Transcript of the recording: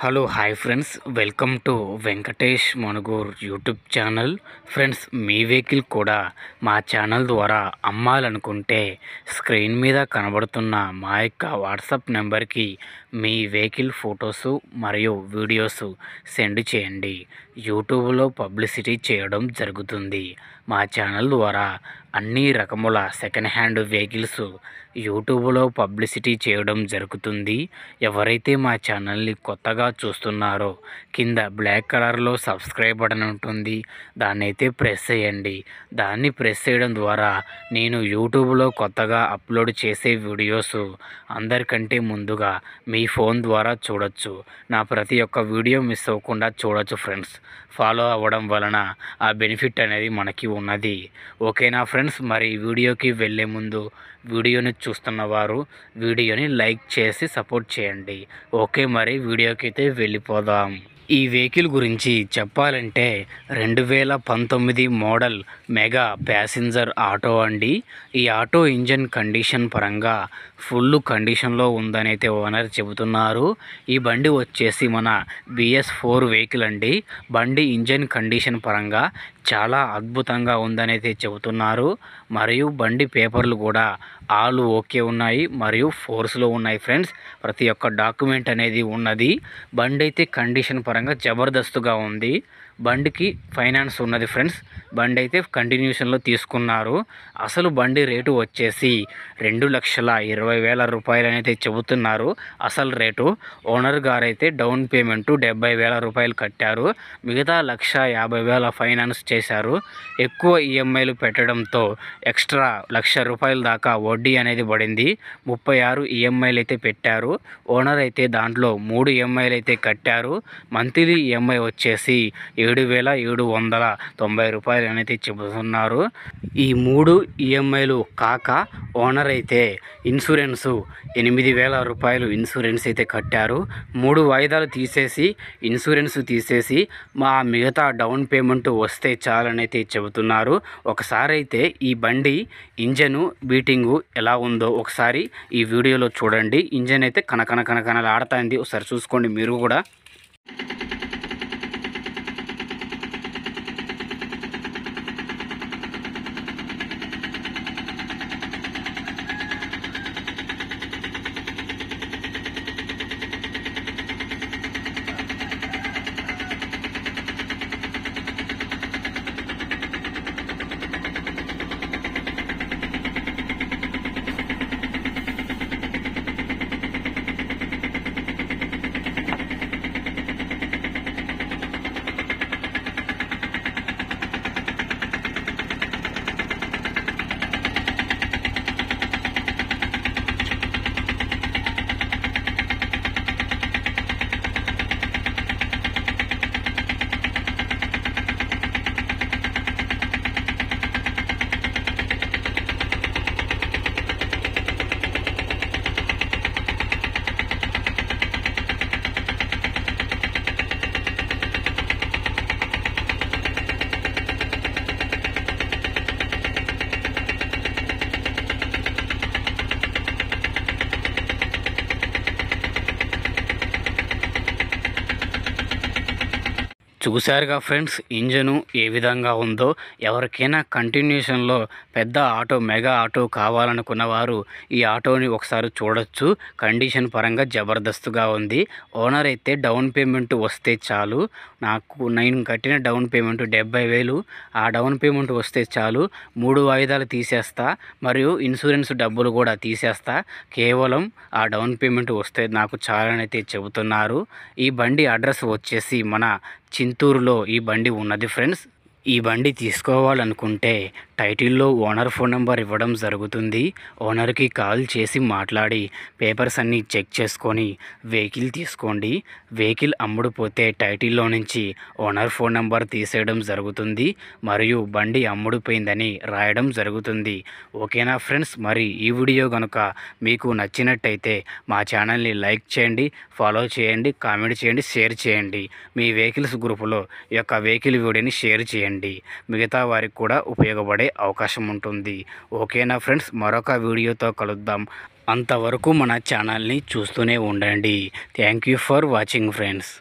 Hello hi friends, welcome to Venkatesh Manugur YouTube channel. Friends, me vehicle కూడా మా channel ద్వారా అమ్మాలనుకుంటే స్క్రీన్ మీద కనబడుతున్న మా యొక్క వాట్సాప్ నెంబర్కి మీ వెహికల్ ఫొటోసు మరియు వీడియోస్ సెండ్ చేయండి. యూట్యూబ్లో పబ్లిసిటీ చేయడం జరుగుతుంది. మా ఛానల్ ద్వారా అన్ని రకముల సెకండ్ హ్యాండ్ వెహికల్స్ యూట్యూబ్లో పబ్లిసిటీ చేయడం జరుగుతుంది. ఎవరైతే మా ఛానల్ని కొత్తగా చూస్తున్నారో కింద బ్లాక్ కలర్లో సబ్స్క్రైబ్ బటన్ ఉంటుంది, దాన్ని అయితే ప్రెస్ చేయండి. దాన్ని ప్రెస్ చేయడం ద్వారా నేను యూట్యూబ్లో కొత్తగా అప్లోడ్ చేసే వీడియోస్ అందరికంటే ముందుగా మీ ఫోన్ ద్వారా చూడొచ్చు. నా ప్రతి ఒక్క వీడియో మిస్ అవ్వకుండా చూడొచ్చు ఫ్రెండ్స్. ఫాలో అవ్వడం వలన ఆ బెనిఫిట్ అనేది మనకి ఉన్నది. ఓకేనా ఫ్రెండ్స్? మరి వీడియోకి వెళ్ళే ముందు వీడియోని చూస్తున్నవారు వీడియోని లైక్ చేసి సపోర్ట్ చేయండి. ఓకే, మరి వీడియోకి అయితే వెళ్ళిపోదాం. ఈ వెహికల్ గురించి చెప్పాలంటే 2019 మోడల్ మెగా ప్యాసింజర్ ఆటో అండి. ఈ ఆటో ఇంజన్ కండిషన్ పరంగా ఫుల్ కండిషన్లో ఉందని అయితే ఓనర్ చెబుతున్నారు. ఈ బండి వచ్చేసి మన BS4 వెహికల్ అండి. బండి ఇంజన్ కండిషన్ పరంగా చాలా అద్భుతంగా ఉందని అయితే చెబుతున్నారు. మరియు బండి పేపర్లు కూడా ఆల్ ఓకే ఉన్నాయి మరియు ఫోర్స్లో ఉన్నాయి ఫ్రెండ్స్. ప్రతి ఒక్క డాక్యుమెంట్ అనేది ఉన్నది. బండి అయితే కండిషన్ పరంగా జబర్దస్తుగా ఉంది. బండికి ఫైనాన్స్ ఉన్నది ఫ్రెండ్స్. బండి అయితే కంటిన్యూషన్లో తీసుకున్నారు. అసలు బండి రేటు వచ్చేసి 2,20,000 రూపాయలు అయితే చెబుతున్నారు అసలు రేటు. ఓనర్ గారు అయితే డౌన్ పేమెంట్ 70,000 రూపాయలు కట్టారు. మిగతా 1,50,000 ఫైనాన్స్ చేశారు. ఎక్కువ ఈఎంఐలు పెట్టడంతో ఎక్స్ట్రా 1,00,000 రూపాయల దాకా వడ్డీ అనేది పడింది. 36 ఈఎంఐలు అయితే పెట్టారు. ఓనర్ అయితే దాంట్లో 3 ఈఎంఐలు అయితే కట్టారు. మంత్లీ ఈఎంఐ వచ్చేసి 7,790 రూపాయలు అనేది చెబుతున్నారు. ఈ 3 ఈఎంఐలు కాక ఓనర్ అయితే ఇన్సూరెన్సు 8,000 రూపాయలు ఇన్సూరెన్స్ అయితే కట్టారు. 3 వాయిదాలు తీసేసి ఇన్సూరెన్స్ తీసేసి మా మిగతా డౌన్ పేమెంట్ వస్తే చాలని అయితే చెబుతున్నారు. ఒకసారి అయితే ఈ బండి ఇంజను బీటింగు ఎలా ఉందో ఒకసారి ఈ వీడియోలో చూడండి. ఇంజన్ అయితే కనకనలాడుతుంది. ఒకసారి చూసుకోండి మీరు కూడా. చూశారుగా ఫ్రెండ్స్, ఇంజను ఏ విధంగా ఉందో. ఎవరికైనా కంటిన్యూషన్లో పెద్ద ఆటో మెగా ఆటో కావాలనుకున్న వారు ఈ ఆటోని ఒకసారి చూడొచ్చు. కండిషన్ పరంగా జబర్దస్తుగా ఉంది. ఓనర్ అయితే డౌన్ పేమెంట్ వస్తే చాలు, నేను కట్టిన డౌన్ పేమెంట్ 70,000, ఆ డౌన్ పేమెంట్ వస్తే చాలు, 3 వాయిదాలు తీసేస్తా మరియు ఇన్సూరెన్స్ డబ్బులు కూడా తీసేస్తా, కేవలం ఆ డౌన్ పేమెంట్ వస్తే నాకు చాలని అయితే చెబుతున్నారు. ఈ బండి అడ్రస్ వచ్చేసి మన చింతూరులో ఈ బండి ఉన్నది ఫ్రెండ్స్. ఈ బండి తీసుకోవాలనుకుంటే టైటిల్లో ఓనర్ ఫోన్ నెంబర్ ఇవ్వడం జరుగుతుంది. ఓనర్కి కాల్ చేసి మాట్లాడి పేపర్స్ అన్నీ చెక్ చేసుకొని వెహికల్ తీసుకోండి. వెహికల్ అమ్ముడుపోతే టైటిల్లో నుంచి ఓనర్ ఫోన్ నెంబర్ తీసేయడం జరుగుతుంది మరియు బండి అమ్ముడుపోయిందని రాయడం జరుగుతుంది. ఓకేనా ఫ్రెండ్స్? మరి ఈ వీడియో కనుక మీకు నచ్చినట్టయితే మా ఛానల్ని లైక్ చేయండి, ఫాలో చేయండి, కామెంట్ చేయండి, షేర్ చేయండి. మీ వెహికల్స్ గ్రూపులో ఈ యొక్క వెహికల్ వీడియోని షేర్ చేయండి. మిగతా వారికి కూడా ఉపయోగపడే అవకాశం ఉంటుంది. ఓకేనా ఫ్రెండ్స్? మరొక వీడియోతో కలుద్దాం. అంతవరకు మన ఛానల్ని చూస్తూనే ఉండండి. Thank you for watching friends.